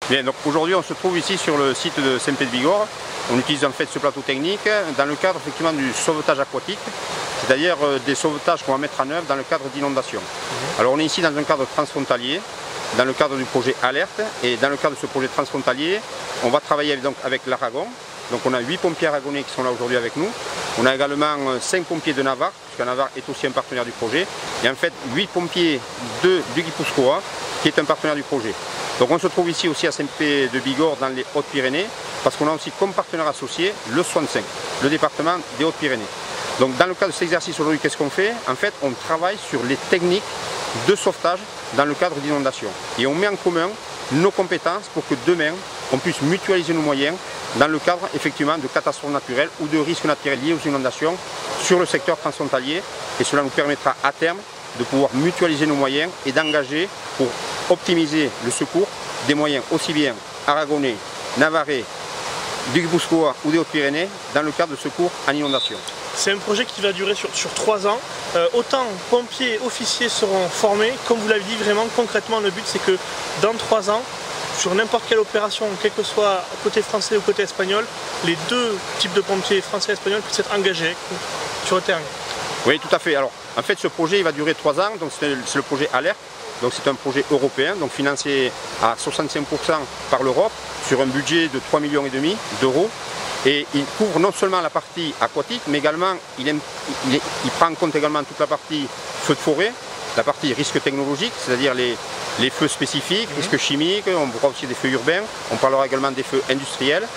Bien, donc aujourd'hui on se trouve ici sur le site de Saint-Pé-de-Bigorre. On utilise en fait ce plateau technique dans le cadre effectivement du sauvetage aquatique, c'est-à-dire des sauvetages qu'on va mettre en œuvre dans le cadre d'inondations. Alors on est ici dans un cadre transfrontalier, dans le cadre du projet Alerte, et dans le cadre de ce projet transfrontalier, on va travailler donc avec l'Aragon. Donc on a 8 pompiers aragonais qui sont là aujourd'hui avec nous. On a également 5 pompiers de Navarre, puisque Navarre est aussi un partenaire du projet. Et en fait 8 pompiers du Guipuscoa, qui est un partenaire du projet. Donc on se trouve ici aussi à Saint-Pé-de-Bigorre dans les Hautes-Pyrénées, parce qu'on a aussi comme partenaire associé le Soin-5, le département des Hautes-Pyrénées. Donc dans le cadre de cet exercice aujourd'hui, qu'est-ce qu'on fait? En fait, on travaille sur les techniques de sauvetage dans le cadre d'inondation. Et on met en commun nos compétences pour que demain, on puisse mutualiser nos moyens dans le cadre effectivement de catastrophes naturelles ou de risques naturels liés aux inondations sur le secteur transfrontalier. Et cela nous permettra à terme de pouvoir mutualiser nos moyens et d'engager pour optimiser le secours des moyens aussi bien aragonais, navarrais, du Guipuscoa ou des Hautes-Pyrénées dans le cadre de secours en inondation. C'est un projet qui va durer sur 3 ans. Autant pompiers et officiers seront formés, comme vous l'avez dit, vraiment concrètement le but c'est que dans 3 ans, sur n'importe quelle opération, quel que soit côté français ou côté espagnol, les deux types de pompiers, français et espagnols, puissent être engagés sur le terrain. Oui, tout à fait. Alors, en fait, ce projet il va durer 3 ans, donc c'est le projet Alerte. Donc c'est un projet européen, donc financé à 65% par l'Europe, sur un budget de 3,5 millions d'euros. Et il couvre non seulement la partie aquatique, mais également il prend en compte également toute la partie feu de forêt, la partie risque technologique, c'est-à-dire les feux spécifiques, risques chimiques, on parlera aussi des feux urbains, on parlera également des feux industriels.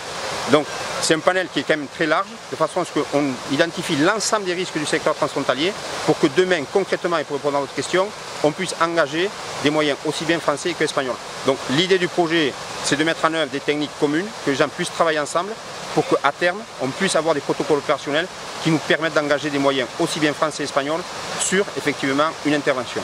Donc c'est un panel qui est quand même très large, de façon à ce qu'on identifie l'ensemble des risques du secteur transfrontalier pour que demain, concrètement, et pour répondre à votre question, on puisse engager des moyens aussi bien français qu'espagnols. Donc l'idée du projet, c'est de mettre en œuvre des techniques communes, que les gens puissent travailler ensemble pour qu'à terme, on puisse avoir des protocoles opérationnels qui nous permettent d'engager des moyens aussi bien français qu'espagnols sur effectivement une intervention.